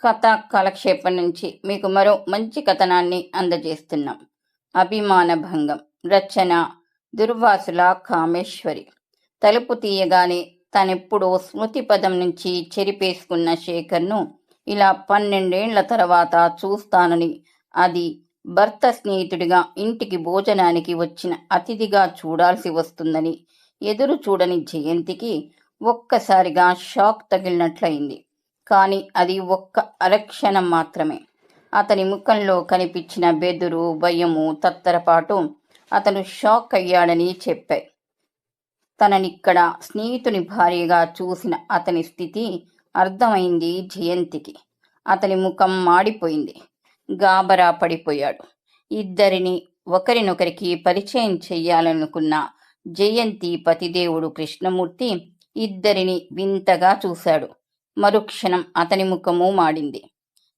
కథా కాలక్షేపం నుంచి మీకు మరో మంచి కథనాన్ని అందజేస్తున్నాం. అభిమాన భంగం. రచన దుర్వాసుల కామేశ్వరి. తలుపు తీయగానే తనెప్పుడో స్మృతి పదం నుంచి చెరిపేసుకున్న శేఖర్ను ఇలా 12 ఏళ్ల తర్వాత చూస్తానని, అది భర్త స్నేహితుడిగా ఇంటికి భోజనానికి వచ్చిన అతిథిగా చూడాల్సి వస్తుందని ఎదురు చూడని జయంతికి ఒక్కసారిగా షాక్ తగిలినట్లయింది. కానీ అది ఒక్క అరక్షణం మాత్రమే. అతని ముఖంలో కనిపించిన బెదురు, భయము, తత్తరపాటు అతను షాక్ అయ్యాడని చెప్పాయి. తననిక్కడ స్నేహితుని భార్యగా చూసిన అతని స్థితి అర్థమైంది జయంతికి. అతని ముఖం మాడిపోయింది. గాబరా పడిపోయాడు. ఇద్దరిని ఒకరినొకరికి పరిచయం చెయ్యాలనుకున్న జయంతి పతిదేవుడు కృష్ణమూర్తి ఇద్దరిని వింతగా చూశాడు. మరుక్షణం అతని ముఖము మాడింది.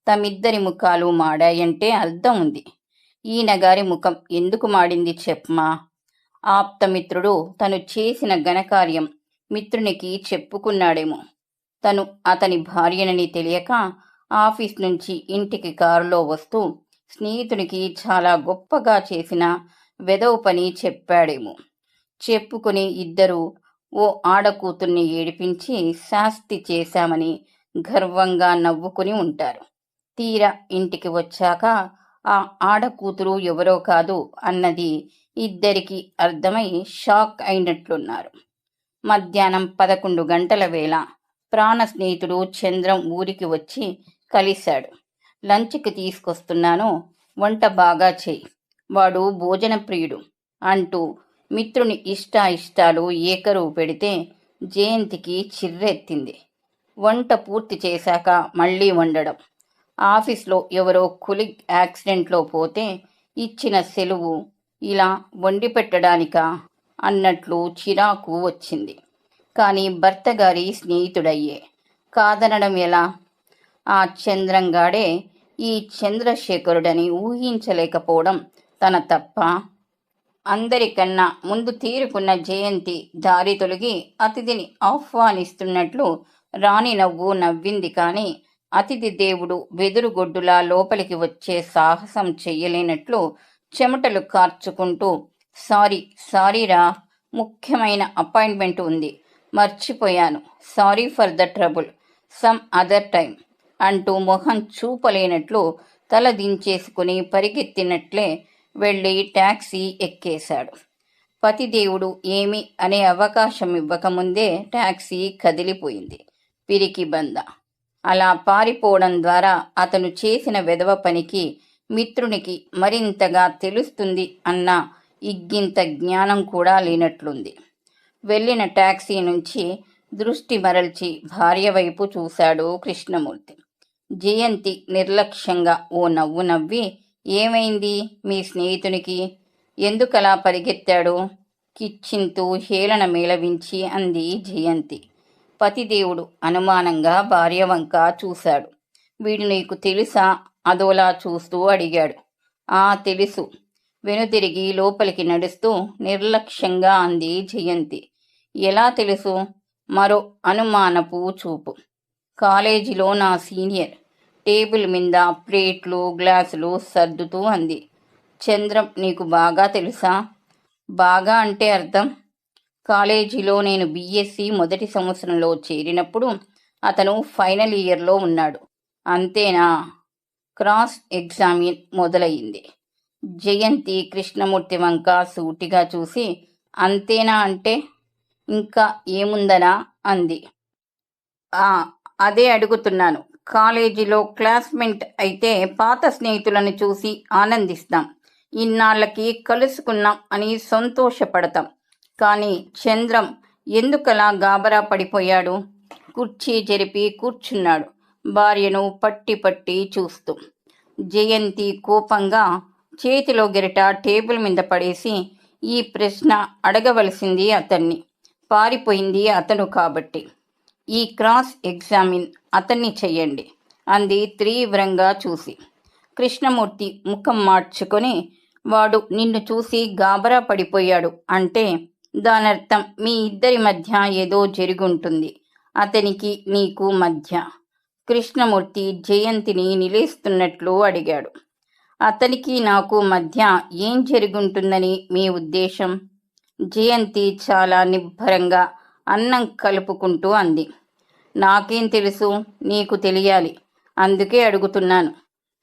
తమిద్దరి ముఖాలు మాడాయంటే అర్థం ఉంది. ఈయనగారి ముఖం ఎందుకు మాడింది చెప్పమా? ఆప్తమిత్రుడు తను చేసిన ఘనకార్యం మిత్రునికి చెప్పుకున్నాడేమో. తను అతని భార్యనని తెలియక ఆఫీస్ నుంచి ఇంటికి కారులో వస్తూ స్నేహితునికి చాలా గొప్పగా చేసిన వెధవ పని చెప్పాడేమో. చెప్పుకుని ఇద్దరూ ఓ ఆడకూతుర్ని ఏడిపించి శాస్తి చేశామని గర్వంగా నవ్వుకుని ఉంటారు. తీరా ఇంటికి వచ్చాక ఆ ఆడకూతురు ఎవరో కాదు అన్నది ఇద్దరికి అర్థమై షాక్ అయినట్లున్నారు. మధ్యాహ్నం 11 గంటల వేళ ప్రాణ స్నేహితుడు చంద్రం ఊరికి వచ్చి కలిశాడు. లంచ్కి తీసుకొస్తున్నాను, వంట బాగా చెయ్యి, వాడు భోజన ప్రియుడు అంటూ మిత్రుని ఇష్టాలు ఏకరువు పెడితే జయంతికి చిర్రెత్తింది. వంట పూర్తి చేశాక మళ్ళీ వండడం. ఆఫీస్లో ఎవరో కొలీగ్ యాక్సిడెంట్లో పోతే ఇచ్చిన సెలవు ఇలా వండి పెట్టడానికా అన్నట్లు చిరాకు వచ్చింది. కానీ భర్త గారి స్నేహితుడయ్యే కాదనడం ఎలా? ఆ చంద్రంగాడే ఈ చంద్రశేఖరుడని ఊహించలేకపోవడం తన తప్ప? అందరికన్నా ముందు తీరుకున్న జయంతి దారి తొలగి అతిథిని ఆహ్వానిస్తున్నట్లు రాణి నవ్వింది. కానీ అతిథి దేవుడు వెదురుగొడ్డులా లోపలికి వచ్చే సాహసం చెయ్యలేనట్లు చెమటలు కార్చుకుంటూ సారీరా, ముఖ్యమైన అపాయింట్మెంట్ ఉంది, మర్చిపోయాను, sorry for the trouble, some other time అంటూ మొహం చూపలేనట్లు తల దించేసుకుని పరిగెత్తినట్లే వెళ్ళి టాక్సీ ఎక్కేశాడు. పతిదేవుడు ఏమి అనే అవకాశం ఇవ్వకముందే టాక్సీ కదిలిపోయింది. పిరికి బంద. అలా పారిపోవడం ద్వారా అతను చేసిన వెధవ పనికి మిత్రునికి మరింతగా తెలుస్తుంది అన్న ఇగ్గింత జ్ఞానం కూడా లేనట్లుంది. వెళ్ళిన టాక్సీ నుంచి దృష్టి మరల్చి భార్య వైపు చూశాడు కృష్ణమూర్తి. జయంతి నిర్లక్ష్యంగా ఓ నవ్వు నవ్వి, ఏమైంది మీ స్నేహితునికి, ఎందుకలా పరిగెత్తాడు కిచ్చింతూ హేళన మేళవించి అంది జయంతి. పతిదేవుడు అనుమానంగా భార్య వంక చూశాడు. వీడు నీకు తెలుసా అదోలా చూస్తూ అడిగాడు. ఆ తెలుసు, వెనుతిరిగి లోపలికి నడుస్తూ నిర్లక్ష్యంగా అంది జయంతి. ఎలా తెలుసు? మరో అనుమానపు చూపు. కాలేజీలో నా సీనియర్, టేబుల్ మీద ప్లేట్లు గ్లాసులు సర్దుతూ అంది. చంద్రం నీకు బాగా తెలుసా? బాగా అంటే అర్థం? కాలేజీలో నేను బీఎస్సీ మొదటి సంవత్సరంలో చేరినప్పుడు అతను ఫైనల్ ఇయర్లో ఉన్నాడు. అంతేనా? క్రాస్ ఎగ్జామిన్ మొదలయ్యింది. జయంతి కృష్ణమూర్తి వంక సూటిగా చూసి, అంతేనా అంటే ఇంకా ఏముందనా అంది. అదే అడుగుతున్నాను. కాలేజీలో క్లాస్మేట్ అయితే పాత స్నేహితులను చూసి ఆనందిస్తాం, ఇన్నాళ్ళకి కలుసుకున్నాం అని సంతోషపడతాం. కానీ చంద్రం ఎందుకలా గాబరా పడిపోయాడు? కుర్చీ జరిపి కూర్చున్నాడు, భార్యను పట్టి చూస్తూ. జయంతి కోపంగా చేతిలో గెరిట టేబుల్ మీద పడేసి, ఈ ప్రశ్న అడగవలసింది అతన్ని, పారిపోయింది అతను కాబట్టి. ఈ క్రాస్ ఎగ్జామిన్ అతన్ని చెయ్యండి అంది తీవ్రంగా చూసి. కృష్ణమూర్తి ముఖం మార్చుకొని, వాడు నిన్ను చూసి గాబరా పడిపోయాడు అంటే దానర్థం మీ ఇద్దరి మధ్య ఏదో జరుగుంటుంది, అతనికి నీకు మధ్య. కృష్ణమూర్తి జయంతిని నిలేస్తున్నట్లు అడిగాడు. అతనికి నాకు మధ్య ఏం జరుగుంటుందని మీ ఉద్దేశం? జయంతి చాలా నిబ్బరంగా అన్నం కలుపుకుంటూ అంది. నాకేం తెలుసు, నీకు తెలియాలి, అందుకే అడుగుతున్నాను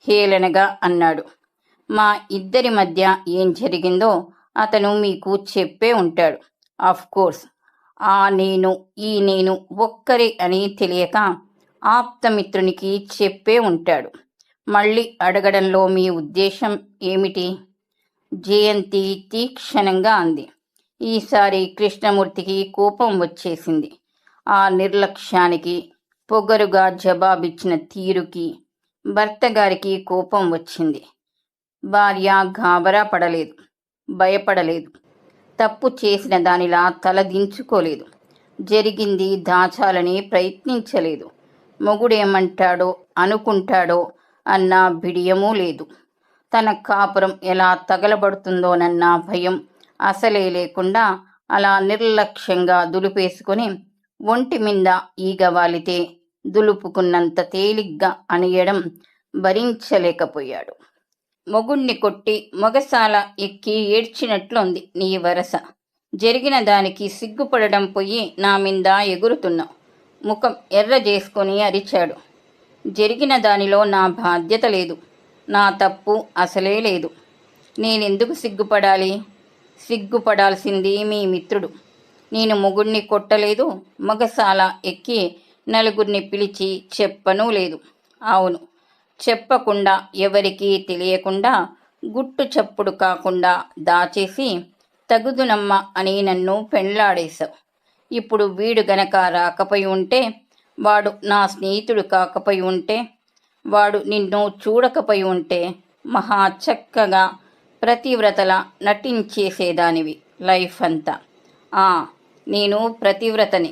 హేళనగా అన్నాడు. మా ఇద్దరి మధ్య ఏం జరిగిందో అతను మీకు చెప్పే ఉంటాడు. కోర్స్ ఆ నేను ఈ నేను ఒక్కరే అని తెలియక ఆప్తమిత్రునికి చెప్పే ఉంటాడు. మళ్ళీ అడగడంలో మీ ఉద్దేశం ఏమిటి? జయంతి తీక్షణంగా అంది. ఈసారి కృష్ణమూర్తికి కోపం వచ్చేసింది. ఆ నిర్లక్ష్యానికి, పొగరుగా జవాబిచ్చిన తీరుకి భర్త గారికి కోపం వచ్చింది. భార్య గాబరా పడలేదు, భయపడలేదు, తప్పు చేసిన దానిలా తలదించుకోలేదు, జరిగింది దాచాలని ప్రయత్నించలేదు, మొగుడేమంటాడో అనుకుంటాడో అన్న బిడియమూ లేదు, తన కాపురం ఎలా తగలబడుతుందోనన్న భయం అసలే లేకుండా అలా నిర్లక్ష్యంగా దులిపేసుకొని ఒంటి మీద ఈగ వాలితే దులుపుకున్నంత తేలిగ్గా అనియడం భరించలేకపోయాడు. మొగుణ్ణి కొట్టి మొగసాల ఎక్కి ఏడ్చినట్లుంది నీ వరస. జరిగిన దానికి సిగ్గుపడడం పోయి నా మీద ఎగురుతున్నావు. ముఖం ఎర్ర చేసుకొని అరిచాడు. జరిగిన దానిలో నా బాధ్యత లేదు, నా తప్పు అసలే లేదు. నేనెందుకు సిగ్గుపడాలి? సిగ్గుపడాల్సింది మీ మిత్రుడు. నేను మొగుణ్ణి కొట్టలేదు, మొగసాల ఎక్కి నలుగురిని పిలిచి చెప్పనూ లేదు. అవును, చెప్పకుండా ఎవరికీ తెలియకుండా గుట్టు చప్పుడు కాకుండా దాచేసి తగుదునమ్మ అని నన్ను పెండ్లాడేశావు. ఇప్పుడు వీడు గనక రాకపోయి ఉంటే, వాడు నా స్నేహితుడు కాకపోయి ఉంటే, వాడు నిన్ను చూడకపోయి ఉంటే మహా చక్కగా ప్రతివ్రతలా నటించేసేదానివి లైఫ్ అంతా. నేను ప్రతివ్రతని.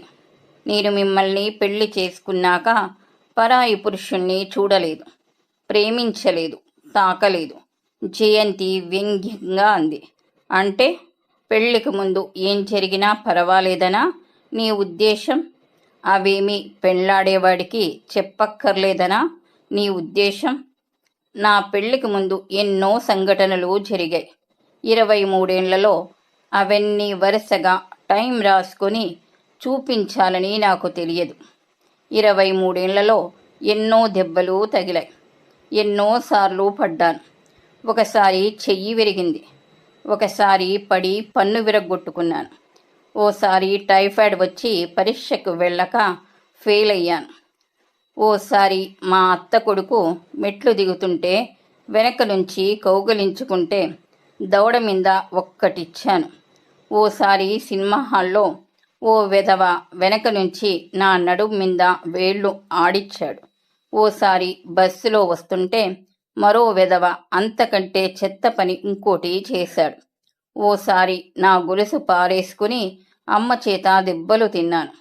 నేను మిమ్మల్ని పెళ్లి చేసుకున్నాక పరాయి పురుషుణ్ణి చూడలేదు, ప్రేమించలేదు, తాకలేదు. జయంతి వ్యంగ్యంగా అంది. అంటే పెళ్లికి ముందు ఏం జరిగినా పర్వాలేదనా నీ ఉద్దేశం? అవేమీ పెళ్లాడేవాడికి చెప్పక్కర్లేదనా నీ ఉద్దేశం? నా పెళ్లికి ముందు ఎన్నో సంఘటనలు జరిగాయి. 23 ఏళ్లలో అవన్నీ వరుసగా టైం రాసుకొని చూపించాలని నాకు తెలియదు. 23 ఏళ్లలో ఎన్నో దెబ్బలు తగిలాయి, ఎన్నోసార్లు పడ్డాను. ఒకసారి చెయ్యి విరిగింది, ఒకసారి పడి పన్ను విరగ్గొట్టుకున్నాను, ఓసారి టైఫాయిడ్ వచ్చి పరీక్షకు వెళ్ళక ఫెయిల్ అయ్యాను, ఓసారి మా అత్త కొడుకు మెట్లు దిగుతుంటే వెనక నుంచి కౌగలించుకుంటే దవడ మీద ఒక్కటిచ్చాను, ఓసారి సినిమా హాల్లో ఓ వెధవ వెనక నుంచి నా నడుము మీద వేళ్ళు ఆడిచ్చాడు, ఓసారి బస్సులో వస్తుంటే మరో వెధవ అంతకంటే చెత్త పని ఇంకోటి చేశాడు, ఓసారి నా గొలుసు పారేసుకుని అమ్మ చేత దెబ్బలు తిన్నాను,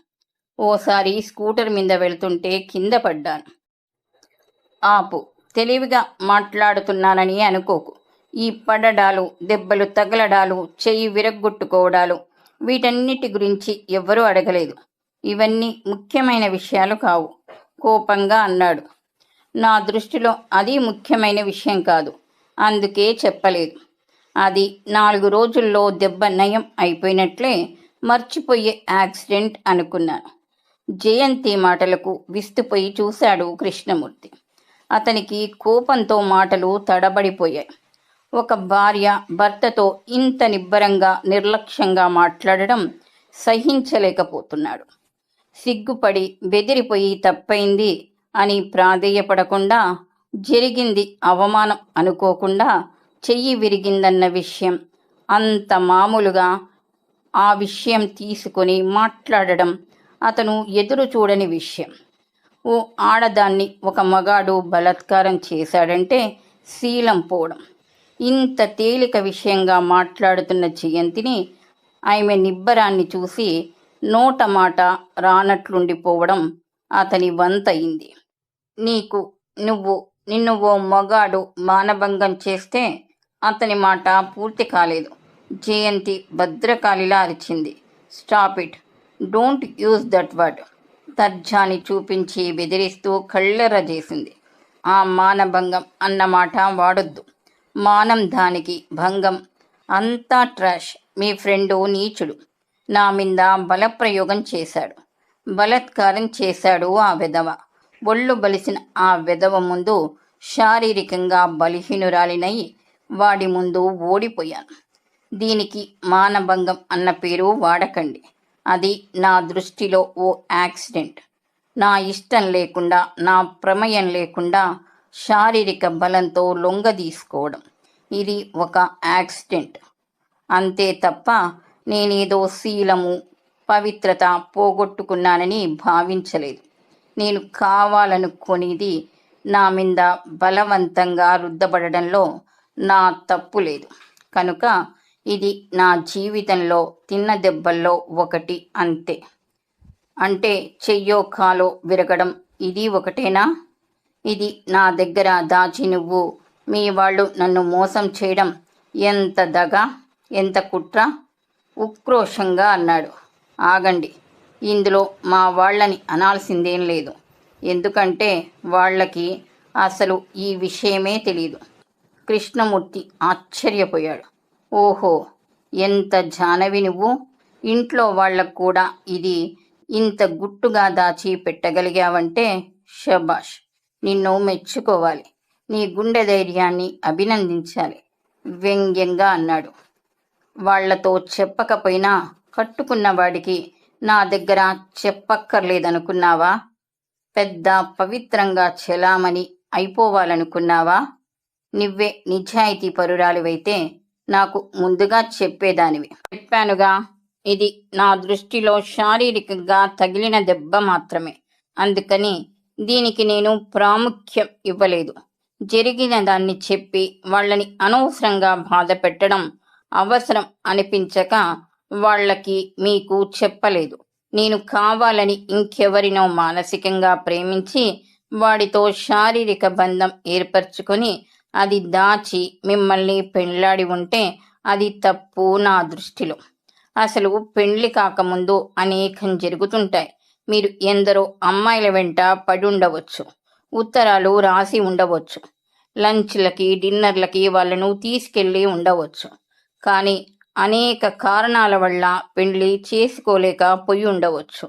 ఓసారి స్కూటర్ మీద వెళ్తుంటే కింద పడ్డాను. ఆపు, తెలివిగా మాట్లాడుతున్నానని అనుకోకు. ఈ పడడాలు, దెబ్బలు తగలడాలు, చెయ్యి విరగ్గొట్టుకోవడాలు వీటన్నిటి గురించి ఎవ్వరూ అడగలేదు. ఇవన్నీ ముఖ్యమైన విషయాలు కావు, కోపంగా అన్నాడు. నా దృష్టిలో అది ముఖ్యమైన విషయం కాదు, అందుకే చెప్పలేదు. అది 4 రోజుల్లో దెబ్బ నయం అయిపోయినట్లే మర్చిపోయే యాక్సిడెంట్ అనుకున్నాను. జయంతి మాటలకు విస్తుపోయి చూశాడు కృష్ణమూర్తి. అతనికి కోపంతో మాటలు తడబడిపోయాయి. ఒక భార్య భర్తతో ఇంత నిబ్బరంగా నిర్లక్ష్యంగా మాట్లాడడం సహించలేకపోతున్నాడు. సిగ్గుపడి బెదిరిపోయి తప్పైంది అని ప్రాధేయపడకుండా, జరిగింది అవమానం అనుకోకుండా చెయ్యి విరిగిందన్న విషయం అంత మామూలుగా ఆ విషయం తీసుకొని మాట్లాడడం అతను ఎదురు చూడని విషయం. ఓ ఆడదాన్ని ఒక మగాడు బలాత్కారం చేశాడంటే శీలం పోవడం. ఇంత తేలిక విషయంగా మాట్లాడుతున్న జయంతిని ఆమె నిబ్బరాన్ని చూసి నోట మాట రానట్లుండిపోవడం అతని వంతయింది. నిన్ను ఓ మగాడు మానభంగం చేస్తే అతని మాట పూర్తి కాలేదు. జయంతి భద్రకాళిలా అరిచింది. Stop it, don't use that word. తర్జాని చూపించి బెదిరిస్తూ కళ్ళెర్రజేసింది. ఆ మానభంగం అన్నమాట వాడొద్దు. మానం దానికి భంగం. అంతా ట్రాష్. మీ ఫ్రెండు నీచుడు. నా మీద బలప్రయోగం చేశాడు. బలత్కారం చేశాడు ఆ వెధవ. ఒళ్ళు బలిసిన ఆ వెధవ ముందు శారీరకంగా బలహీనురాలినై వాడి ముందు ఓడిపోయాను. దీనికి మానభంగం అన్న పేరు వాడకండి. అది నా దృష్టిలో ఓ యాక్సిడెంట్. నా ఇష్టం లేకుండా, నా ప్రమేయం లేకుండా శారీరక బలంతో లొంగదీసుకోవడం. ఇది ఒక యాక్సిడెంట్. అంతే తప్ప నేనేదో శీలము, పవిత్రత పోగొట్టుకున్నానని భావించలేదు. నేను కావాలనుకునేది నా మీద బలవంతంగా రుద్దబడడంలో నా తప్పు లేదు. కనుక ఇది నా జీవితంలో తిన్న దెబ్బల్లో ఒకటి అంతే. అంటే చెయ్యో కాలో విరగడం ఇది ఒకటేనా? ఇది నా దగ్గర దాచి నువ్వు మీ వాళ్ళు నన్ను మోసం చేయడం ఎంత దగ, ఎంత కుట్ర! ఉక్రోషంగా అన్నాడు. ఆగండి, ఇందులో మా వాళ్ళని అనాల్సిందేం లేదు. ఎందుకంటే వాళ్ళకి అసలు ఈ విషయమే తెలీదు. కృష్ణమూర్తి ఆశ్చర్యపోయాడు. ఓహో, ఎంత జానవి నువ్వు! ఇంట్లో వాళ్ళకు కూడా ఇది ఇంత గుట్టుగా దాచి పెట్టగలిగావంటే శభాష్, నిన్ను మెచ్చుకోవాలి. నీ గుండె ధైర్యాన్ని అభినందించాలి వ్యంగ్యంగా అన్నాడు. వాళ్లతో చెప్పకపోయినా కట్టుకున్న వాడికి నా దగ్గర చెప్పక్కర్లేదనుకున్నావా? పెద్ద పవిత్రంగా చెలామణి అయిపోవాలనుకున్నావా? నువ్వే నిజాయితీ పరురాలివైతే నాకు ముందుగా చెప్పేదానివి. చెప్పానుగా, ఇది నా దృష్టిలో శారీరకంగా తగిలిన దెబ్బ మాత్రమే. అందుకని దీనికి నేను ప్రాముఖ్యం ఇవ్వలేదు. జరిగిన దాన్ని చెప్పి వాళ్ళని అనవసరంగా బాధ పెట్టడం అవసరం అనిపించక వాళ్ళకి మీకు చెప్పలేదు. నేను కావాలని ఇంకెవరినో మానసికంగా ప్రేమించి వాడితో శారీరక బంధం ఏర్పరచుకొని అది దాచి మిమ్మల్ని పెళ్లాడి ఉంటే అది తప్పు నా దృష్టిలో. అసలు పెళ్లి కాకముందు అనేకం జరుగుతుంటాయి. మీరు ఎందరో అమ్మాయిల వెంట పడి ఉండవచ్చు, ఉత్తరాలు రాసి ఉండవచ్చు, లంచ్లకి డిన్నర్లకి వాళ్ళను తీసుకెళ్ళి ఉండవచ్చు. కానీ అనేక కారణాల వల్ల పెళ్లి చేసుకోలేక పోయి ఉండవచ్చు.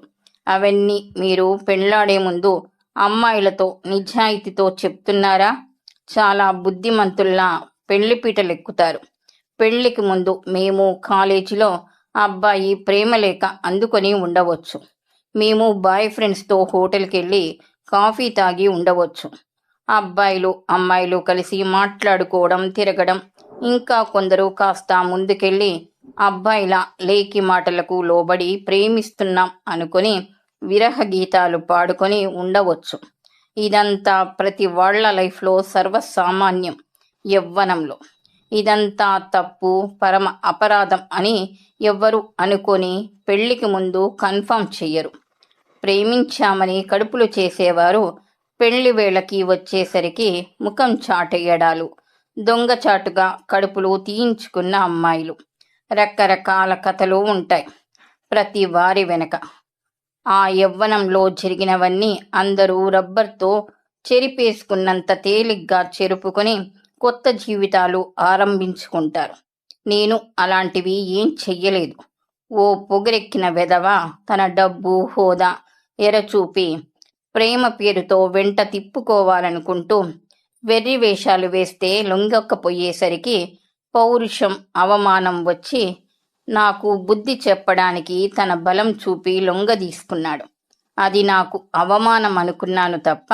అవన్నీ మీరు పెళ్లాడే ముందు అమ్మాయిలతో నిజాయితీతో చెప్తున్నారా? చాలా బుద్ధిమంతుల్లా పెళ్లిపీటలెక్కుతారు. పెళ్లికి ముందు మేము కాలేజీలో అబ్బాయి ప్రేమలేఖ అందుకొని ఉండవచ్చు. మేము బాయ్ ఫ్రెండ్స్తో హోటల్కి వెళ్ళి కాఫీ తాగి ఉండవచ్చు. అబ్బాయిలు అమ్మాయిలు కలిసి మాట్లాడుకోవడం, తిరగడం, ఇంకా కొందరు కాస్త ముందుకెళ్ళి అబ్బాయిల లేకి మాటలకు లోబడి ప్రేమిస్తున్నాం అనుకొని విరహ గీతాలు పాడుకొని ఉండవచ్చు. ఇదంతా ప్రతి వాళ్ళ లైఫ్లో సర్వసామాన్యం. యవ్వనంలో ఇదంతా తప్పు, పరమ అపరాధం అని ఎవ్వరు అనుకొని పెళ్లికి ముందు కన్ఫర్మ్ చెయ్యరు. ప్రేమించామని కడుపులు చేసేవారు పెళ్లి వేళకి వచ్చేసరికి ముఖం చాటేయడాలు, దొంగచాటుగా కడుపులు తీయించుకున్న అమ్మాయిలు, రకరకాల కథలు ఉంటాయి ప్రతి వారి వెనక. ఆ యవ్వనంలో జరిగినవన్నీ అందరూ రబ్బర్తో చెరిపేసుకున్నంత తేలిగ్గా చెరుపుకొని కొత్త జీవితాలు ఆరంభించుకుంటారు. నేను అలాంటివి ఏం చెయ్యలేదు. ఓ పొగరెక్కిన వెధవ తన డబ్బు, హోదా ఎరచూపి ప్రేమ పేరుతో వెంట తిప్పుకోవాలనుకుంటూ వెర్రి వేషాలు వేస్తే లొంగకపోయేసరికి పౌరుషం, అవమానం వచ్చి నాకు బుద్ధి చెప్పడానికి తన బలం చూపి లొంగదీసుకున్నాడు. అది నాకు అవమానం అనుకున్నాను తప్ప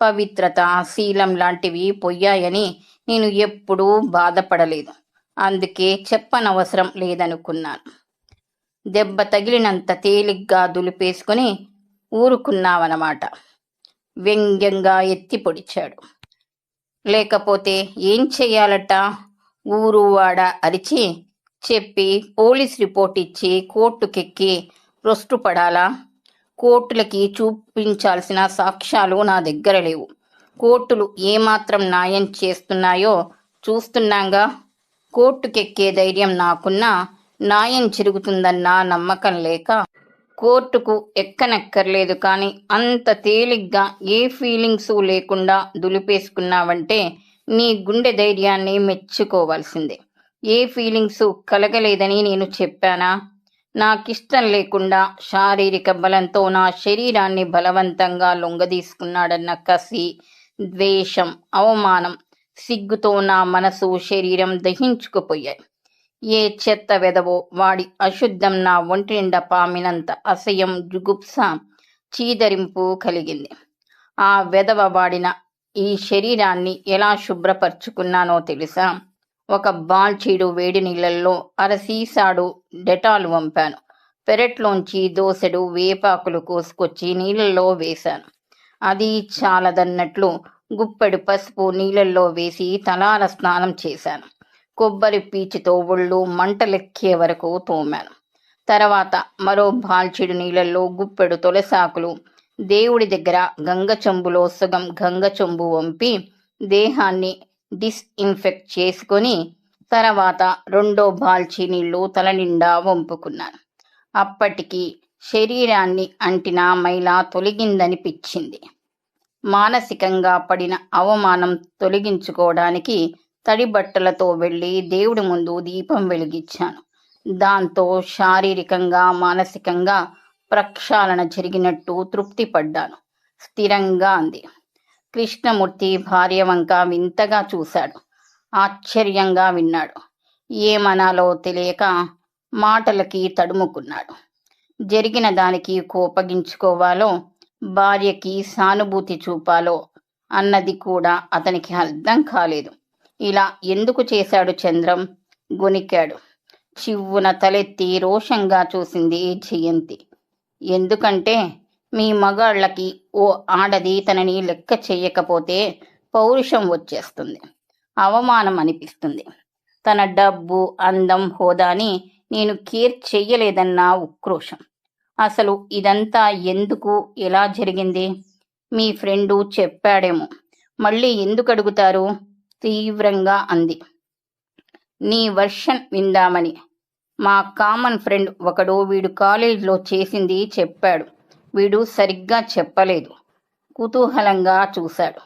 పవిత్రత, శీలం లాంటివి పోయాయని నేను ఎప్పుడూ బాధపడలేదు. అందుకే చెప్పనవసరం లేదనుకున్నాను. దెబ్బ తగిలినంత తేలిగ్గా దులిపేసుకుని ఊరుకున్నావన్నమాట. వ్యంగ్యంగా ఎత్తి పొడిచాడు. లేకపోతే ఏం చెయ్యాలట? ఊరు వాడ అరిచి చెప్పి పోలీస్ రిపోర్ట్ ఇచ్చి కోర్టుకెక్కి రొస్టుపడాలా? కోర్టులకి చూపించాల్సిన సాక్ష్యాలు నా దగ్గర లేవు. కోర్టులు ఏమాత్రం న్యాయం చేస్తున్నాయో చూస్తున్నాంగా. కోర్టుకెక్కే ధైర్యం నాకున్నా న్యాయం జరుగుతుందన్న నమ్మకం లేక కోర్టుకు ఎక్కనక్కర్లేదు, కానీ అంత తేలిగ్గా ఏ ఫీలింగ్స్ లేకుండా దులిపేసుకున్నావంటే నీ గుండె ధైర్యాన్ని మెచ్చుకోవాల్సిందే. ఏ ఫీలింగ్స్ కలగలేదని నేను చెప్పానా? నాకిష్టం లేకుండా శారీరక బలంతో నా శరీరాన్ని బలవంతంగా లొంగదీసుకున్నాడన్న కసి, ద్వేషం, అవమానం, సిగ్గుతో నా మనసు, శరీరం దహించుకుపోయాయి. ఏ చెత్త వెదవో వాడి అశుద్ధం నా ఒంటి నిండా పామినంత అసహ్యం, జుగుప్స, చీదరింపు కలిగింది. ఆ వెదవ వాడిన ఈ శరీరాన్ని ఎలా శుభ్రపరుచుకున్నానో తెలుసా? ఒక బాల్చీడు వేడి నీళ్ళల్లో అరసీసాడు డెటాల్ వంపాను. పెరట్లోంచి దోసెడు వేపాకులు కోసుకొచ్చి నీళ్ళల్లో వేశాను. అది చాలదన్నట్లు గుప్పెడు పసుపు నీళ్ళల్లో వేసి తలార స్నానం చేశాను. కొబ్బరి పీచుతో ఒళ్ళు మంటలెక్కే వరకు తోమాను. తర్వాత మరో బాల్చీడు నీళ్ళల్లో గుప్పెడు తులసాకులు, దేవుడి దగ్గర గంగ చెంబులో సగం గంగ చెంబు వంపి దేహాన్ని డిస్ఇన్ఫెక్ట్ చేసుకొని తర్వాత రెండో బాల్చీ నీళ్లు తల నిండా వంపుకున్నాను. అప్పటికి శరీరాన్ని అంటిన మైల తొలగిందనిపించింది. మానసికంగా పడిన అవమానం తొలగించుకోవడానికి తడి బట్టలతో వెళ్ళి దేవుడి ముందు దీపం వెలిగించాను. దాంతో శారీరకంగా, మానసికంగా ప్రక్షాళన జరిగినట్టు తృప్తి పడ్డాను. స్థిరంగా అంది. కృష్ణమూర్తి భార్య వంక వింతగా చూశాడు. ఆశ్చర్యంగా విన్నాడు. ఏమనాలో తెలియక మాటలకి తడుముకున్నాడు. జరిగిన దానికి కోపగించుకోవాలో, భార్యకి సానుభూతి చూపాలో అన్నది కూడా అతనికి అర్థం కాలేదు. ఇలా ఎందుకు చేశాడు చంద్రం? గొనికాడు. చివ్వున తలెత్తి రోషంగా చూసింది జయంతి. ఎందుకంటే మీ మగాళ్ళకి ఓ ఆడది తనని లెక్క చెయ్యకపోతే పౌరుషం వచ్చేస్తుంది, అవమానం అనిపిస్తుంది. తన డబ్బు, అందం, హోదాని నేను కేర్ చెయ్యలేదన్న ఉక్రోషం. అసలు ఇదంతా ఎందుకు, ఎలా జరిగింది? మీ ఫ్రెండు చెప్పాడేమో, మళ్ళీ ఎందుకు అడుగుతారు? తీవ్రంగా అంది. నీ వర్షన్ విందామని. మా కామన్ ఫ్రెండ్ ఒకడు వీడు కాలేజీలో చేసింది చెప్పాడు. వీడు సరిగ్గా చెప్పలేదు. కుతూహలంగా చూశాడు.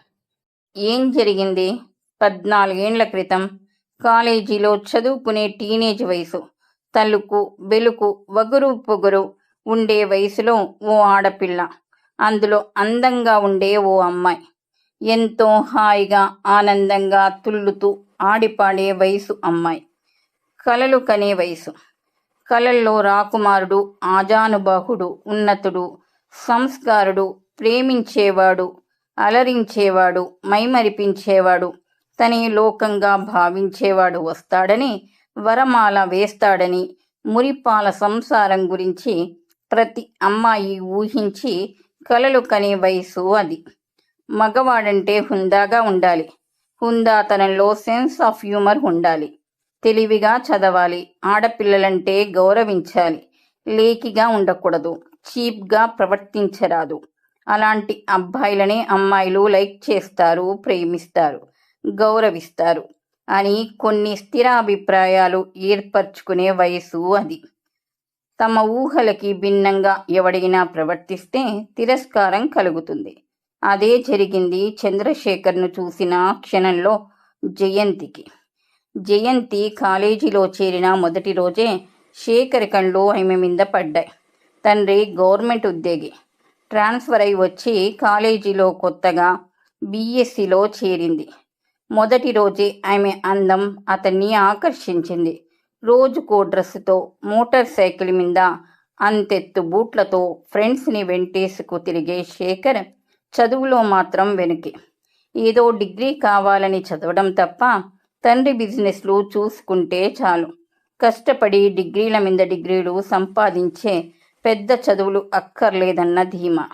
ఏం జరిగింది? 14 ఏండ్ల క్రితం కాలేజీలో చదువుకునే టీనేజ్ వయసు, తలుకు బెలుకు వగురు పొగురు ఉండే వయసులో ఓ ఆడపిల్ల, అందులో అందంగా ఉండే ఓ అమ్మాయి, ఎంతో హాయిగా ఆనందంగా తుళ్ళుతూ ఆడిపాడే వయసు అమ్మాయి, కలలు కనే వయసు. కలల్లో రాకుమారుడు, ఆజానుబాహుడు, ఉన్నతుడు, సంస్కారుడు, ప్రేమించేవాడు, అలరించేవాడు, మైమరిపించేవాడు, తనే లోకంగా భావించేవాడు వస్తాడని, వరమాల వేస్తాడని, మురిపాల సంసారం గురించి ప్రతి అమ్మాయి ఊహించి కలలు కనే వయసు అది. మగవాడంటే హుందాగా ఉండాలి, హుందాతనంలో సెన్స్ ఆఫ్ హ్యూమర్ ఉండాలి, తెలివిగా చదవాలి, ఆడపిల్లలంటే గౌరవించాలి, లేకిగా ఉండకూడదు, చీప్గా ప్రవర్తించరాదు. అలాంటి అబ్బాయిలనే అమ్మాయిలు లైక్ చేస్తారు, ప్రేమిస్తారు, గౌరవిస్తారు అని కొన్ని స్థిరాభిప్రాయాలు ఏర్పరచుకునే వయసు అది. తమ ఊహలకి భిన్నంగా ఎవడైనా ప్రవర్తిస్తే తిరస్కారం కలుగుతుంది. అదే జరిగింది చంద్రశేఖర్ను చూసిన క్షణంలో జయంతికి. జయంతి కాలేజీలో చేరిన మొదటి రోజే శేఖర్ కళ్ళు ఆమె మీద పడ్డాయి. తండ్రి గవర్నమెంట్ ఉద్యోగి, ట్రాన్స్ఫర్ అయి వచ్చి కాలేజీలో కొత్తగా బీఎస్సీలో చేరింది. మొదటి రోజే ఆమె అందం అతన్ని ఆకర్షించింది. రోజుకో డ్రెస్సుతో, మోటార్ సైకిల్ మీద అంతెత్తు బూట్లతో ఫ్రెండ్స్ని వెంటేసుకు తిరిగే శేఖర్ చదువులో మాత్రం వెనుకే. ఏదో డిగ్రీ కావాలని చదవడం తప్ప తండ్రి బిజినెస్లు చూసుకుంటే చాలు. కష్టపడి డిగ్రీల మీద డిగ్రీలు సంపాదించే పెద్ద చదువులు అక్కర్లేదన్న ధీమా.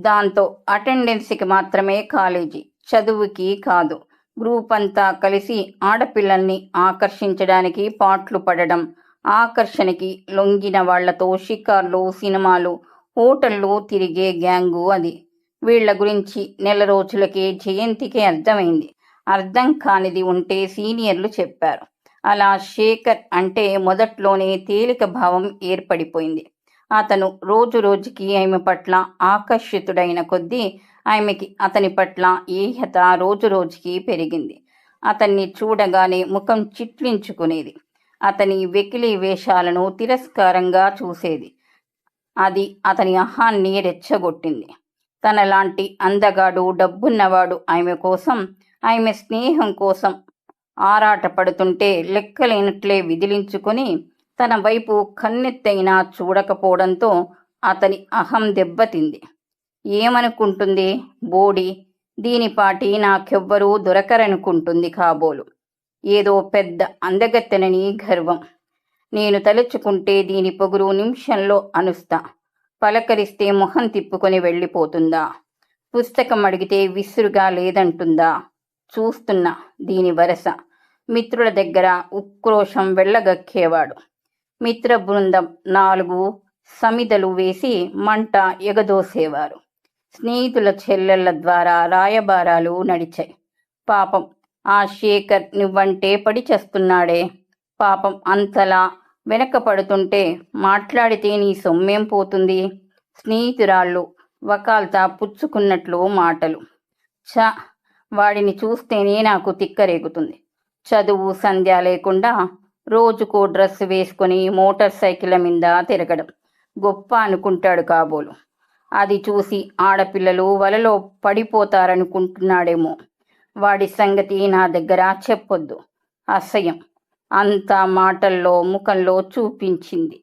దాంతో అటెండెన్స్కి మాత్రమే కాలేజీ, చదువుకి కాదు. గ్రూప్ అంతా కలిసి ఆడపిల్లల్ని ఆకర్షించడానికి పాట్లు పడడం, ఆకర్షణకి లొంగిన వాళ్లతో షికార్లు, సినిమాలు, హోటళ్ళు తిరిగే గ్యాంగు అది. వీళ్ల గురించి నెల రోజులకే జయంతికి అర్థమైంది. అర్థం కానిది ఉంటే సీనియర్లు చెప్పారు. అలా శేఖర్ అంటే మొదట్లోనే తేలిక భావం ఏర్పడిపోయింది. అతను రోజు రోజుకి ఆమె పట్ల ఆకర్షితుడైన కొద్దీ ఆమెకి అతని పట్ల ఏహత రోజు రోజుకి పెరిగింది. అతన్ని చూడగానే ముఖం చిట్లించుకునేది. అతని వెకిలి వేషాలను తిరస్కారంగా చూసేది. అది అతని అహాన్ని రెచ్చగొట్టింది. తనలాంటి అందగాడు, డబ్బున్నవాడు ఆమె కోసం, ఆమె స్నేహం కోసం ఆరాటపడుతుంటే లెక్కలేనట్లే విదిలించుకొని తన వైపు కన్నెత్తైనా చూడకపోవడంతో అతని అహం దెబ్బతింది. ఏమనుకుంటుంది బోడి, దీనిపాటి నాకెవ్వరూ దొరకరనుకుంటుంది కాబోలు. ఏదో పెద్ద అందగత్తెనని గర్వం. నేను తలుచుకుంటే దీని పొగురు నిమిషంలో అనుస్తా. పలకరిస్తే మొహం తిప్పుకొని వెళ్ళిపోతుందా? పుస్తకం అడిగితే విసురుగా లేదంటుందా? చూస్తున్నా దీని వరస. మిత్రుల దగ్గర ఉక్రోషం వెళ్ళగక్కేవాడు. మిత్ర బృందం 4 సమిదలు వేసి మంట ఎగదోసేవారు. స్నేహితుల చెల్లెళ్ల ద్వారా రాయబారాలు నడిచాయి. పాపం ఆ శేఖర్ నువ్వంటే పడి చేస్తున్నాడే. పాపం అంతలా వెనకపడుతుంటే మాట్లాడితే నీ సొమ్మేం పోతుంది? స్నేహితురాళ్ళు వకాల్తా పుచ్చుకున్నట్లు మాటలు. ఛ, వాడిని చూస్తేనే నాకు తిక్కరేగుతుంది. చదువు సంధ్య లేకుండా రోజుకో డ్రెస్ వేసుకొని మోటార్ సైకిళ్ళ మీద తిరగడం గొప్ప అనుకుంటాడు కాబోలు. అది చూసి ఆడపిల్లలు వలలో పడిపోతారనుకుంటున్నాడేమో. వాడి సంగతి నా దగ్గర చెప్పొద్దు. అసహ్యం అంతా మాటల్లో ముఖంలో చూపించింది.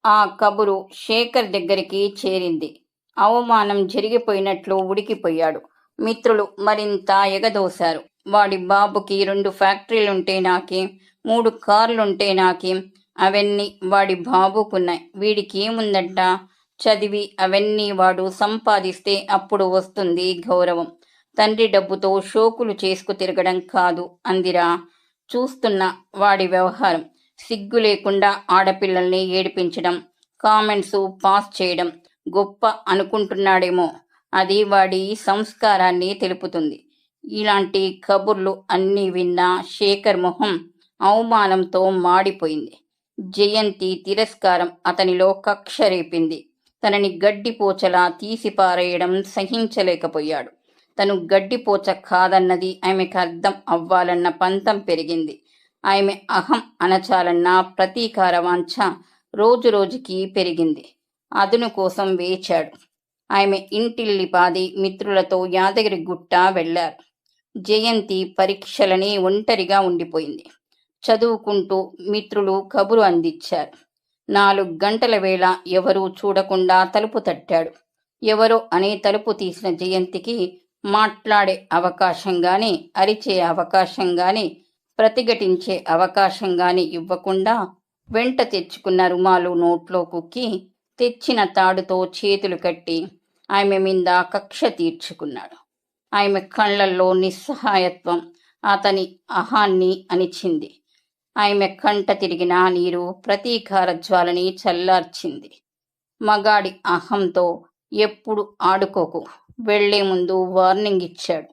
ఆ కబురు శేఖర్ దగ్గరికి చేరింది. అవమానం జరిగిపోయినట్లు ఉడికిపోయాడు. మిత్రులు మరింత ఎగదోశారు. వాడి బాబుకి 2 ఫ్యాక్టరీలుంటే నాకేం, 3 కార్లుంటే నాకేం, అవన్నీ వాడి బాబుకున్నాయి. వీడికేముందంట? చదివి అవన్నీ వాడు సంపాదిస్తే అప్పుడు వస్తుంది గౌరవం. తండ్రి డబ్బుతో షోకులు చేసుకు తిరగడం కాదు అందిరా. చూస్తున్న వాడి వ్యవహారం. సిగ్గు లేకుండా ఆడపిల్లల్ని ఏడిపించడం, కామెంట్స్ పాస్ చేయడం గొప్ప అనుకుంటున్నాడేమో. అది వాడి సంస్కారాన్ని తెలుపుతుంది. ఇలాంటి కబుర్లు అన్నీ విన్నా శేఖర్ మొహం అవమానంతో మాడిపోయింది. జయంతి తిరస్కారం అతనిలో కక్ష రేపింది. తనని గడ్డిపోచలా తీసిపారేయడం సహించలేకపోయాడు. తను గడ్డిపోచ కాదన్నది ఆమెకు అర్థం అవ్వాలన్న పంతం పెరిగింది. ఆమె అహం అణచాలన్న ప్రతీకార వాంఛ రోజు రోజుకి పెరిగింది. అదును కోసం వేచాడు. ఆమె ఇంటిల్లిపాది మిత్రులతో యాదగిరి గుట్ట వెళ్లారు. జయంతి పరీక్షలని ఒంటరిగా ఉండిపోయింది. చదువుకుంటూ మిత్రులు కబురు అందించారు. 4 గంటల వేళ ఎవరూ చూడకుండా తలుపు తట్టాడు. ఎవరో అనే తలుపు తీసిన జయంతికి మాట్లాడే అవకాశం గాని, అరిచే అవకాశం గాని, ప్రతిఘటించే అవకాశం గాని ఇవ్వకుండా వెంట తెచ్చుకున్న రుమాలు నోట్లో కుక్కి తెచ్చిన తాడుతో చేతులు కట్టి ఆమె మీద కక్ష తీర్చుకున్నాడు. ఆమె కళ్ళల్లో నిస్సహాయత్వం అతని అహాన్ని అణిచింది. ఆమె కంట తిరిగిన నీరు ప్రతీకార జ్వాలని చల్లార్చింది. మగాడి అహంతో ఎప్పుడు ఆడుకోకు. వెళ్లే ముందు వార్నింగ్ ఇచ్చాడు.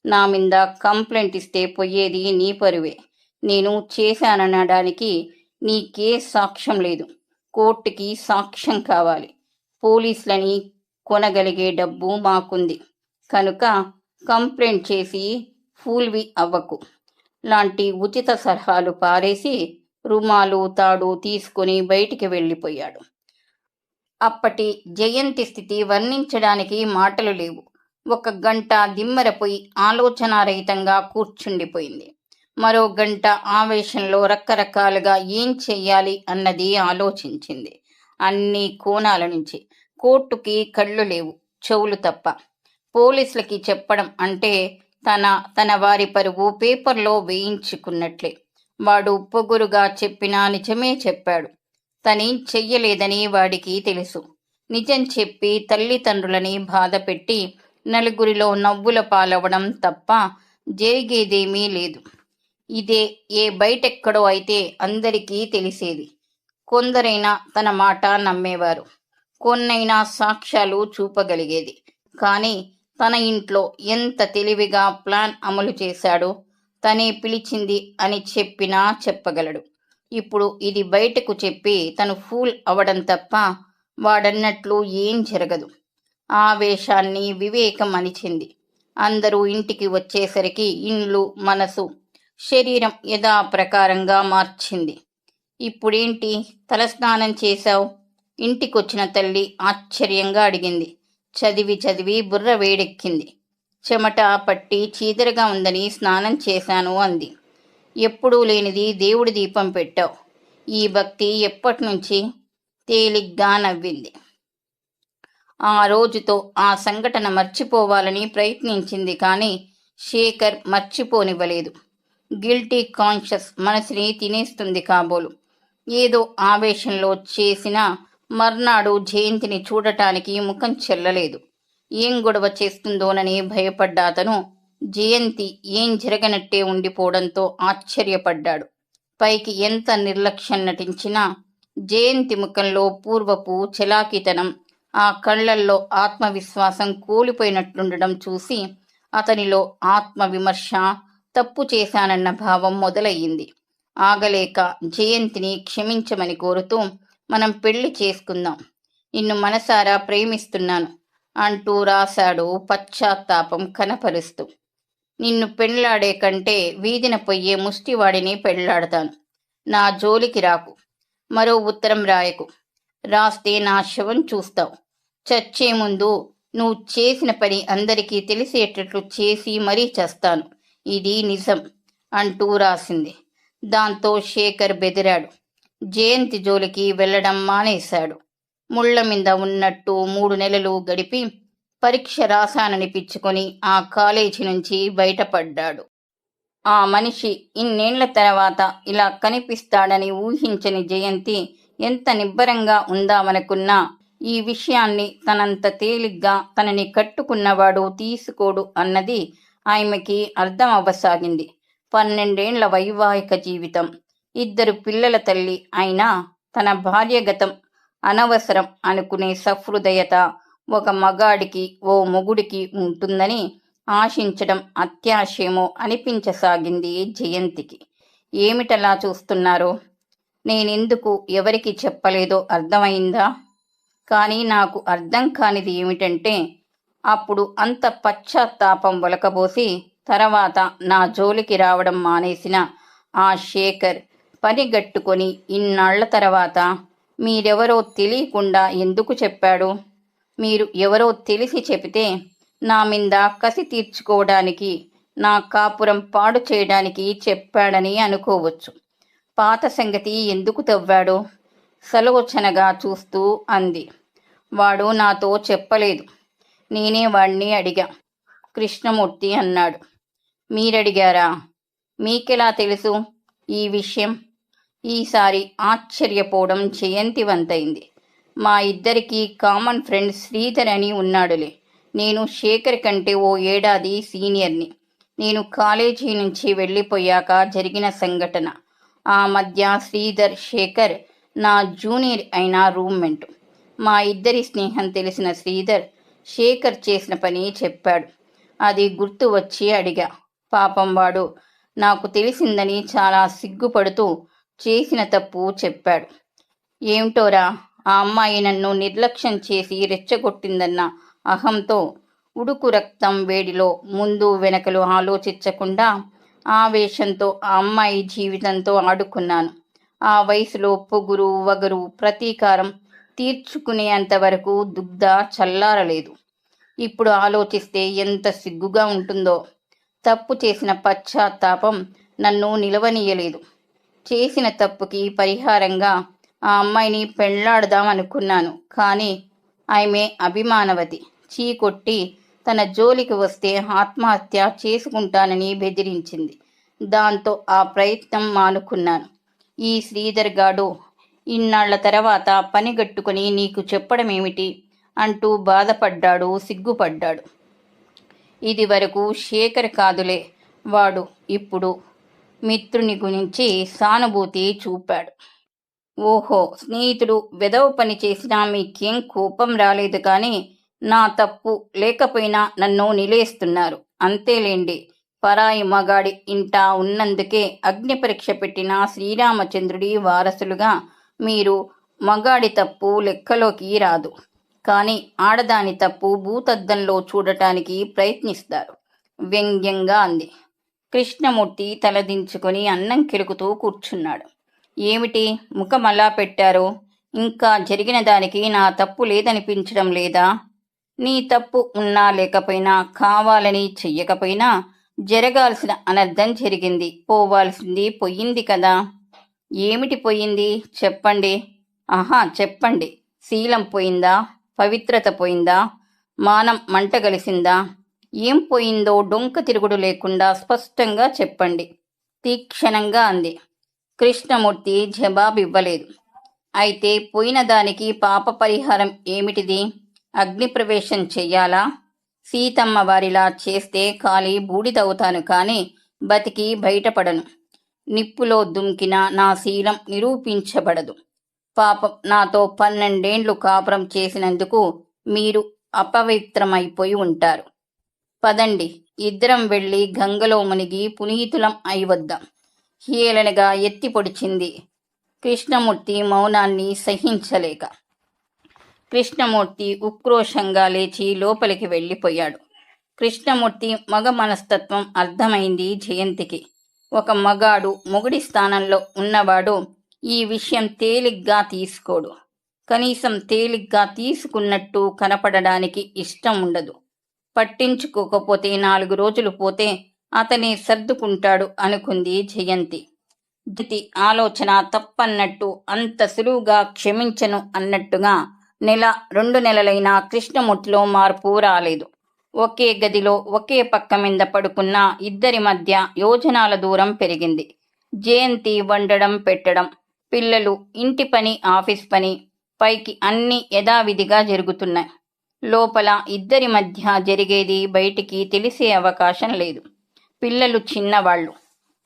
నా మీద కంప్లైంట్ ఇస్తే పోయేది నీ పరువే. నేను చేశాననడానికి నీకే సాక్ష్యం లేదు. కోర్టుకి సాక్ష్యం కావాలి. పోలీసులని కొనగలిగే డబ్బు మాకుంది. కనుక కంప్లైంట్ చేసి ఫూల్వి అవ్వకు లాంటి ఉచిత సలహాలు పారేసి రుమాలు తాడు తీసుకుని బయటికి వెళ్ళిపోయాడు. అప్పటి జయంతి స్థితి వర్ణించడానికి మాటలు లేవు. 1 గంట దిమ్మెరపోయి ఆలోచనారహితంగా కూర్చుండిపోయింది. మరో గంట ఆవేశంలో రకరకాలుగా ఏం చెయ్యాలి అన్నది ఆలోచించింది. అన్ని కోణాల నుంచి. కోర్టుకి కళ్ళు లేవు, చెవులు తప్ప. పోలీసులకి చెప్పడం అంటే తన వారి పరువు పేపర్లో వేయించుకున్నట్లే. వాడు పొగురుగా చెప్పినా నిజమే చెప్పాడు. తనేం చెయ్యలేదని వాడికి తెలుసు. నిజం చెప్పి తల్లిదండ్రులని బాధపెట్టి నలుగురిలో నవ్వుల పాలవడం తప్ప జరిగేదేమీ లేదు. ఇదే ఏ బయటెక్కడో అయితే అందరికీ తెలిసేది. కొందరైనా తన మాట నమ్మేవారు. కొన్నైనా సాక్ష్యాలు చూపగలిగేది. కానీ తన ఇంట్లో ఎంత తెలివిగా ప్లాన్ అమలు చేశాడో తనే పిలిచింది అని చెప్పినా చెప్పగలడు. ఇప్పుడు ఇది బయటకు చెప్పి తను ఫూల్ అవడం తప్ప వాడన్నట్లు ఏం జరగదు. ఆవేశాన్ని వివేకం అణిచింది. అందరూ ఇంటికి వచ్చేసరికి ఇండ్లు, మనసు, శరీరం యథాప్రకారంగా మార్చింది. ఇప్పుడేంటి తలస్నానం చేశావు? ఇంటికొచ్చిన తల్లి ఆశ్చర్యంగా అడిగింది. చదివి చదివి బుర్ర వేడెక్కింది. చెమట పట్టి చీదరగా ఉందని స్నానం చేశాను అంది. ఎప్పుడూ లేనిది దేవుడి దీపం పెట్టావు. ఈ భక్తి ఎప్పటినుంచి? తేలిగ్గా నవ్వింది. ఆ రోజుతో ఆ సంఘటన మర్చిపోవాలని ప్రయత్నించింది, కానీ శేఖర్ మర్చిపోనివ్వలేదు. గిల్టీ కాన్షియస్ మనసుని తినేస్తుంది కాబోలు. ఏదో ఆవేశంలో చేసిన మర్నాడు జయంతిని చూడటానికి ముఖం చెల్లలేదు. ఏం గొడవ చేస్తుందోనని భయపడ్డ అతను జయంతి ఏం జరగనట్టే ఉండిపోవడంతో ఆశ్చర్యపడ్డాడు. పైకి ఎంత నిర్లక్ష్యం నటించినా జయంతి ముఖంలో పూర్వపు చలాకితనం, ఆ కళ్లల్లో ఆత్మవిశ్వాసం కూలిపోయినట్లుండడం చూసి అతనిలో ఆత్మవిమర్శ, తప్పు చేశానన్న భావం మొదలయ్యింది. ఆగలేక జయంతిని క్షమించమని కోరుతూ, మనం పెళ్లి చేసుకుందాం, నిన్ను మనసారా ప్రేమిస్తున్నాను అంటూ రాశాడు పశ్చాత్తాపం కనపరుస్తూ. నిన్ను పెళ్లాడే కంటే వీధిన పొయ్యే ముష్టివాడిని పెళ్లాడతాను. నా జోలికి రాకు. మరో ఉత్తరం రాయకు. రాస్తే నా శవం చూస్తావు. చచ్చే ముందు నువ్వు చేసిన పని అందరికీ తెలిసేటట్లు చేసి మరీ చస్తాను. ఇది నిజం అంటూ రాసింది. దాంతో శేఖర్ బెదిరాడు. జయంతి జోలికి వెళ్లడం మానేశాడు. ముళ్ల మీద ఉన్నట్టు 3 నెలలు గడిపి పరీక్ష రాశాననిపించుకొని ఆ కాలేజీ నుంచి బయటపడ్డాడు. ఆ మనిషి ఇన్నేళ్ల తర్వాత ఇలా కనిపిస్తాడని ఊహించని జయంతి ఎంత నిబ్బరంగా ఉందామనుకున్నా ఈ విషయాన్ని తనంత తేలిగ్గా తనని కట్టుకున్నవాడు తీసుకోడు అన్నది ఆమెకి అర్థం అవ్వసాగింది. 12 ఏళ్ల వైవాహిక జీవితం, 2 పిల్లల తల్లి అయినా తన భార్యగతం అనవసరం అనుకునే సహృదయత ఒక మగాడికి, ఓ మొగుడికి ఉంటుందని ఆశించడం అత్యాశయమో అనిపించసాగింది జయంతికి. ఏమిటలా చూస్తున్నారు? నేనెందుకు ఎవరికి చెప్పలేదో అర్థమైందా? కానీ నాకు అర్థం కానిది ఏమిటంటే, అప్పుడు అంత పశ్చాత్తాపం ఒలకబోసి తర్వాత నా జోలికి రావడం మానేసిన ఆ శేఖర్ పనిగట్టుకొని ఇన్నాళ్ల తర్వాత మీరెవరో తెలియకుండా ఎందుకు చెప్పాడు? మీరు ఎవరో తెలిసి చెబితే నా మీద కసి తీర్చుకోవడానికి, నా కాపురం పాడు చేయడానికి చెప్పాడని అనుకోవచ్చు. పాత సంగతి ఎందుకు తవ్వాడు? సలోచనగా చూస్తూ అంది. వాడు నాతో చెప్పలేదు. నేనే వాడిని అడిగా. కృష్ణమూర్తి అన్నాడు. మీరడిగారా? మీకెలా తెలుసు ఈ విషయం? ఈసారి ఆశ్చర్యపోవడం జయంతి వంతైంది. మా ఇద్దరికి కామన్ ఫ్రెండ్ శ్రీధర్ అని ఉన్నాడులే. నేను శేఖర్ కంటే ఓ ఏడాది సీనియర్ని. నేను కాలేజీ నుంచి వెళ్ళిపోయాక జరిగిన సంఘటన. ఆ మధ్య శ్రీధర్, శేఖర్ నా జూనియర్ అయిన రూమ్మేట్. మా ఇద్దరి స్నేహం తెలిసిన శ్రీధర్ శేఖర్ చేసిన పని చెప్పాడు. అది గుర్తు వచ్చి అడిగా. పాపం వాడు నాకు తెలిసిందని చాలా సిగ్గుపడుతూ చేసిన తప్పు చెప్పాడు. ఏమిటోరా, ఆ అమ్మాయి నన్ను నిర్లక్ష్యం చేసి రెచ్చగొట్టిందన్న అహంతో ఉడుకు రక్తం వేడిలో ముందు వెనకలు ఆలోచించకుండా ఆవేశంతో ఆ అమ్మాయి జీవితంతో ఆడుకున్నాను. ఆ వయసులో పొగురు, వగరు, ప్రతీకారం తీర్చుకునేంతవరకు దుగ్ధ చల్లారలేదు. ఇప్పుడు ఆలోచిస్తే ఎంత సిగ్గుగా ఉంటుందో. తప్పు చేసిన పశ్చాత్తాపం నన్ను నిలవనీయలేదు. చేసిన తప్పుకి పరిహారంగా ఆ అమ్మాయిని పెళ్లాడదాం అనుకున్నాను. కానీ ఆమె అభిమానవతి. చీకొట్టి తన జోలికి వస్తే ఆత్మహత్య చేసుకుంటానని బెదిరించింది. దాంతో ఆ ప్రయత్నం మానుకున్నాను. ఈ శ్రీధర్ గాడు ఇన్నాళ్ల తర్వాత పనిగట్టుకుని నీకు చెప్పడమేమిటి అంటూ బాధపడ్డాడు, సిగ్గుపడ్డాడు. ఇది వరకు శేఖర్ కాదులే వాడు, ఇప్పుడు మిత్రుని గురించి సానుభూతి చూపాడు. ఓహో, స్నేహితుడు వెధవ పని చేసినా మీకేం కోపం రాలేదు, కానీ నా తప్పు లేకపోయినా నన్ను నిలేస్తున్నారు. అంతేలేండి. పరాయి మగాడి ఇంట ఉన్నందుకే అగ్ని పరీక్ష పెట్టిన శ్రీరామచంద్రుడి వారసులుగా మీరు మగాడి తప్పు లెక్కలోకి రాదు. కానీ ఆడదాని తప్పు భూతద్దంలో చూడటానికి ప్రయత్నిస్తారు వ్యంగ్యంగా అంది. కృష్ణమూర్తి తలదించుకొని అన్నం కెలుకుతూ కూర్చున్నాడు. ఏమిటి ముఖం అలా పెట్టారు? ఇంకా జరిగిన దానికి నా తప్పు లేదనిపించడం లేదా? నీ తప్పు ఉన్నా లేకపోయినా, కావాలని చెయ్యకపోయినా జరగాల్సిన అనర్థం జరిగింది. పోవాల్సింది పోయింది కదా. ఏమిటి పోయింది చెప్పండి. ఆహా చెప్పండి. శీలం పోయిందా? పవిత్రత పోయిందా? మానం మంటగలిసిందా? ఏం పోయిందో డొంక తిరుగుడు లేకుండా స్పష్టంగా చెప్పండి తీక్షణంగా అంది. కృష్ణమూర్తి జవాబివ్వలేదు. అయితే పోయిన దానికి పాప పరిహారం ఏమిటిది? అగ్నిప్రవేశం చెయ్యాలా? సీతమ్మ వారిలా చేస్తే కాలి బూడిదవుతాను కానీ బతికి బయటపడను. నిప్పులో దుమ్కిన నా శీలం నిరూపించబడదు. పాపం నాతో 12 కాపురం చేసినందుకు మీరు అపవిత్రమైపోయి ఉంటారు. పదండి, ఇద్దరం వెళ్ళి గంగలో మునిగి పునీతులం అయివద్దాం హేళనగా ఎత్తి పొడిచింది కృష్ణమూర్తి మౌనాన్ని సహించలేక. కృష్ణమూర్తి ఉక్రోషంగా లేచి లోపలికి వెళ్ళిపోయాడు. కృష్ణమూర్తి మగ మనస్తత్వం అర్థమైంది జయంతికి. ఒక మగాడు మొగుడి స్థానంలో ఉన్నవాడు ఈ విషయం తేలిగ్గా తీసుకోడు. కనీసం తేలిగ్గా తీసుకున్నట్టు కనపడడానికి ఇష్టం ఉండదు. పట్టించుకోకపోతే 4 రోజులు పోతే అతనే సర్దుకుంటాడు అనుకుంది జయంతి. జితి ఆలోచన తప్పన్నట్టు, అంత సులువుగా క్షమించను అన్నట్టుగా 1-2 నెలలైనా కృష్ణమూర్తిలో మార్పు రాలేదు. ఒకే గదిలో ఒకే పక్క మీద పడుకున్న ఇద్దరి మధ్య యోజనాల దూరం పెరిగింది. జయంతి వండడం పెట్టడం, పిల్లలు, ఇంటి పని, ఆఫీస్ పని, పైకి అన్నీ యథావిధిగా జరుగుతున్నాయి. లోపల ఇద్దరి మధ్య జరిగేది బయటికి తెలిసే అవకాశం లేదు. పిల్లలు చిన్నవాళ్ళు.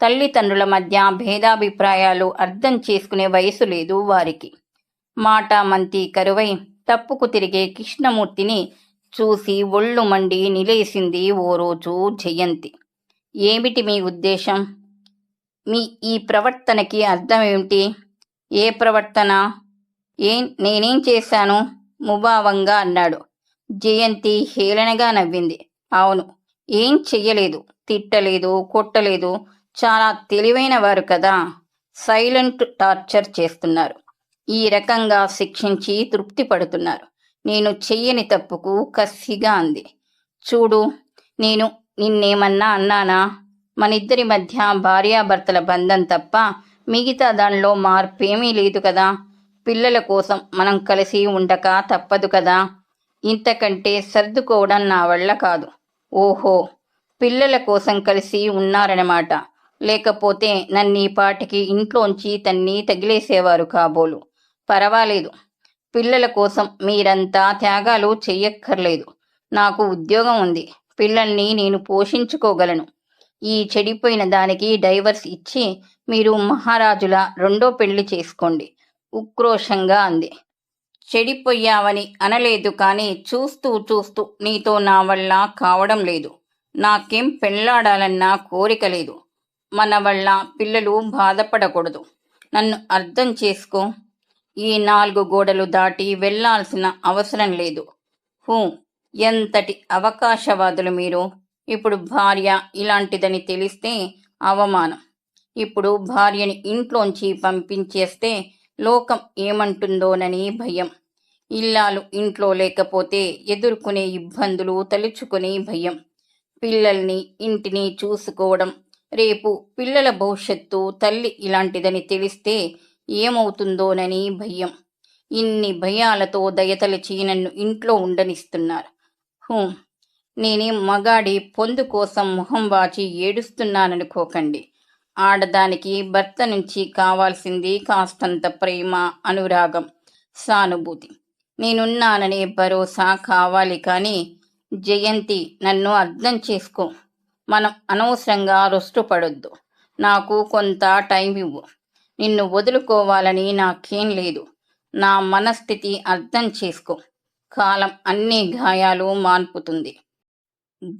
తల్లిదండ్రుల మధ్య భేదాభిప్రాయాలు అర్థం చేసుకునే వయసు లేదు వారికి. మాట మంతి కరువై తప్పుకు తిరిగే కృష్ణమూర్తిని చూసి ఒళ్ళు మండి నిలేసింది ఓ రోజు జయంతి. ఏమిటి మీ ఉద్దేశం? మీ ఈ ప్రవర్తనకి అర్థమేమిటి? ఏ ప్రవర్తన? నేనేం చేశాను? ముభావంగా అన్నాడు. జయంతి హేళనగా నవ్వింది. అవును, ఏం చెయ్యలేదు. తిట్టలేదు, కొట్టలేదు. చాలా తెలివైన వారు కదా. సైలెంట్ టార్చర్ చేస్తున్నారు. ఈ రకంగా శిక్షించి తృప్తి పడుతున్నారు. నేను చెయ్యని తప్పుకు కసిగా అంది. చూడు, నేను నిన్నేమన్నా అన్నానా? మనిద్దరి మధ్య భార్యాభర్తల బంధం తప్ప మిగతా దానిలో మార్పేమీ లేదు కదా. పిల్లల కోసం మనం కలిసి ఉండక తప్పదు కదా. ఇంతకంటే సర్దుకోవడం నా వల్ల కాదు. ఓహో, పిల్లల కోసం కలిసి ఉన్నారన్నమాట. లేకపోతే నన్నీ పాటికి ఇంట్లోంచి తన్ని తగిలేసేవారు కాబోలు. పర్వాలేదు, పిల్లల కోసం మీరంతా త్యాగాలు చెయ్యక్కర్లేదు. నాకు ఉద్యోగం ఉంది. పిల్లల్ని నేను పోషించుకోగలను. ఈ చెడిపోయిన దానికి డైవర్స్ ఇచ్చి మీరు మహారాజుల 2వ పెళ్లి చేసుకోండి ఉక్రోషంగా అంది. చెడిపోయావని అనలేదు కానీ చూస్తూ చూస్తూ నీతో నా వల్ల కావడం లేదు. నాకేం పెళ్లాడాలన్న కోరిక లేదు. మన వల్ల పిల్లలు బాధపడకూడదు. నన్ను అర్థం చేసుకో. ఈ 4 గోడలు దాటి వెళ్లాల్సిన అవసరం లేదు. ఎంతటి అవకాశవాదులు మీరు. ఇప్పుడు భార్య ఇలాంటిదని తెలిస్తే అవమానం. ఇప్పుడు భార్యని ఇంట్లోంచి పంపించేస్తే లోకం ఏమంటుందోనని భయం. ఇల్లాలు ఇంట్లో లేకపోతే ఎదుర్కొనే ఇబ్బందులు తలుచుకునే భయం. పిల్లల్ని, ఇంటిని చూసుకోవడం. రేపు పిల్లల భవిష్యత్తు తల్లి ఇలాంటిదని తెలిస్తే ఏమవుతుందోనని భయం. ఇన్ని భయాలతో దయతలిచి నన్ను ఇంట్లో ఉండనిస్తున్నారు. నేనేం మగాడి పొందు కోసం మొహం వాచి ఏడుస్తున్నాననుకోకండి. ఆడదానికి భర్త నుంచి కావాల్సింది కాస్తంత ప్రేమ, అనురాగం, సానుభూతి. నేనున్నాననే భరోసా కావాలి. కానీ జయంతి, నన్ను అర్థం చేసుకో. మనం అనవసరంగా రొస్టుపడొద్దు. నాకు కొంత టైం ఇవ్వు. నిన్ను వదులుకోవాలని నాకేం లేదు. నా మనస్థితి అర్థం చేసుకో. కాలం అన్ని గాయాలు మాన్పుతుంది.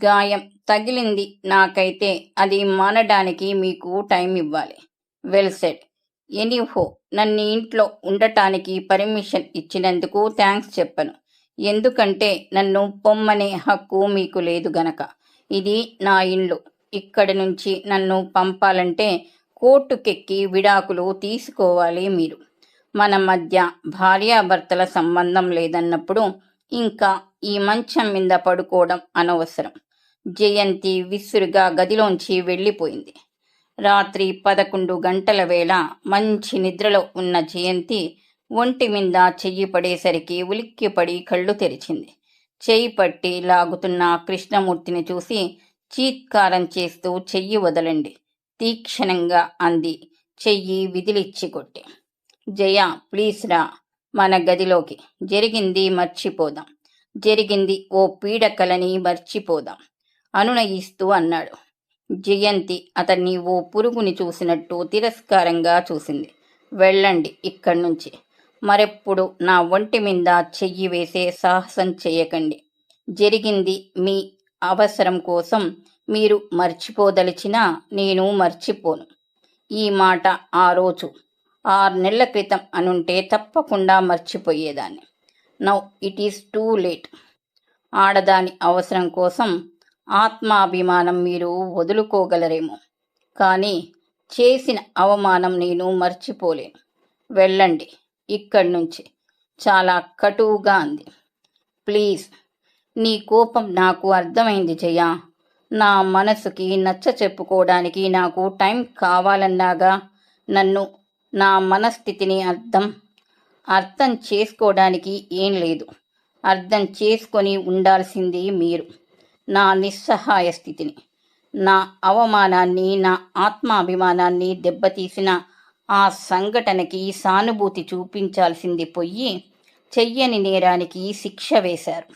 గాయం తగిలింది నాకైతే అది మానడానికి మీకు టైం ఇవ్వాలి. Well said. ఎనీహో, నన్ను ఇంట్లో ఉండటానికి పర్మిషన్ ఇచ్చినందుకు థ్యాంక్స్ చెప్పను. ఎందుకంటే నన్ను పొమ్మనే హక్కు మీకు లేదు గనక. ఇది నా ఇల్లు. ఇక్కడి నుంచి నన్ను పంపాలంటే కోర్టుకెక్కి విడాకులు తీసుకోవాలి మీరు. మన మధ్య భార్యాభర్తల సంబంధం లేదన్నప్పుడు ఇంకా ఈ మంచం మీద పడుకోవడం అనవసరం. జయంతి విసురుగా గదిలోంచి వెళ్ళిపోయింది. రాత్రి 11 గంటల వేళ మంచి నిద్రలో ఉన్న జయంతి ఒంటి మీద చెయ్యి పడేసరికి ఉలిక్కిపడి కళ్ళు తెరిచింది. చెయ్యి పట్టి లాగుతున్న కృష్ణమూర్తిని చూసి చీత్కారం చేస్తూ చెయ్యి వదలండి తీక్షణంగా అంది, చెయ్యి విదిలిచ్చి కొట్టి. జయ, ప్లీజ్ రా మన గదిలోకి. జరిగింది మర్చిపోదాం. జరిగింది ఓ పీడకలని మర్చిపోదాం అనునయిస్తూ అన్నాడు. జయంతి అతన్ని ఓ పురుగుని చూసినట్టు తిరస్కారంగా చూసింది. వెళ్ళండి ఇక్కడి నుంచి. మరెప్పుడు నా ఒంటి మీద చెయ్యి వేసే సాహసం చేయకండి. జరిగింది మీ అవసరం కోసం మీరు మర్చిపోదలిచినా నేను మర్చిపోను. ఈ మాట ఆ రోజు 6 నెలల క్రితం అనుంటే తప్పకుండా మర్చిపోయేదాన్ని. Now it is too late. ఆడదాని అవసరం కోసం ఆత్మాభిమానం మీరు వదులుకోగలరేమో, కానీ చేసిన అవమానం నేను మర్చిపోలేను. వెళ్ళండి ఇక్కడి నుంచి, చాలా కటువుగా అంది. ప్లీజ్. నీ కోపం నాకు అర్థమైంది జయ. నా మనసుకి నచ్చ చెప్పుకోవడానికి నాకు టైం కావాలన్నాగా. నన్ను, నా మనస్థితిని అర్థం చేసుకోవడానికి ఏం లేదు. అర్థం చేసుకొని ఉండాల్సింది మీరు. నా నిస్సహాయ స్థితిని, నా అవమానాన్ని, నా ఆత్మాభిమానాన్ని దెబ్బతీసిన ఆ సంఘటనకి సానుభూతి చూపించాల్సింది పోయి చెయ్యని నేరానికి శిక్ష వేశారు.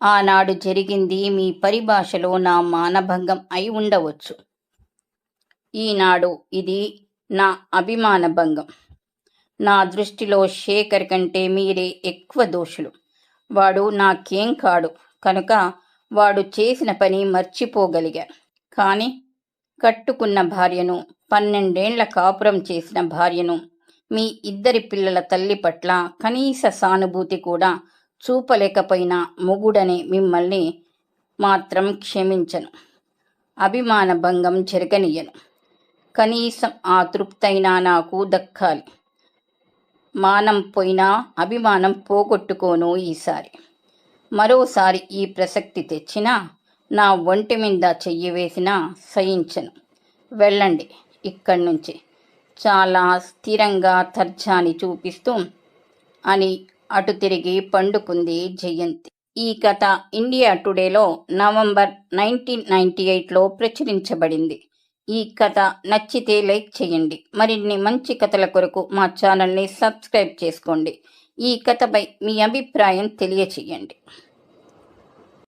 ఆనాడు జరిగింది మీ పరిభాషలో నా మానభంగం అయి ఉండవచ్చు. ఈనాడు ఇది నా అభిమాన భంగం. నా దృష్టిలో శేఖర్ కంటే మీరే ఎక్కువ దోషులు. వాడు నాకేం కాడు కనుక వాడు చేసిన పని మర్చిపోగలిగాను. కానీ కట్టుకున్న భార్యను, 12 ఏళ్ల కాపురం చేసిన భార్యను, మీ 2 పిల్లల తల్లి పట్ల కనీస సానుభూతి కూడా చూపలేకపోయినా మొగుడనే మిమ్మల్ని మాత్రం క్షమించను. అభిమాన భంగం జరగనియను. కనీసం ఆ తృప్తైనా నాకు దక్కాలి. మానం పోయినా అభిమానం పోగొట్టుకోను ఈసారి. మరోసారి ఈ ప్రసక్తి తెచ్చినా, నా ఒంటి మీద చెయ్యి వేసినా సహించను. వెళ్ళండి ఇక్కడి నుంచి, చాలా స్థిరంగా తర్జాని చూపిస్తూ అని అటు తిరిగి పండుకుంది జయంతి. ఈ కథ ఇండియా టుడేలో నవంబర్ 1998లో ప్రచురించబడింది. ఈ కథ నచ్చితే లైక్ చేయండి. మరిన్ని మంచి కథల కొరకు మా ఛానల్ని సబ్స్క్రైబ్ చేసుకోండి. ఈ కథపై మీ అభిప్రాయం తెలియచేయండి.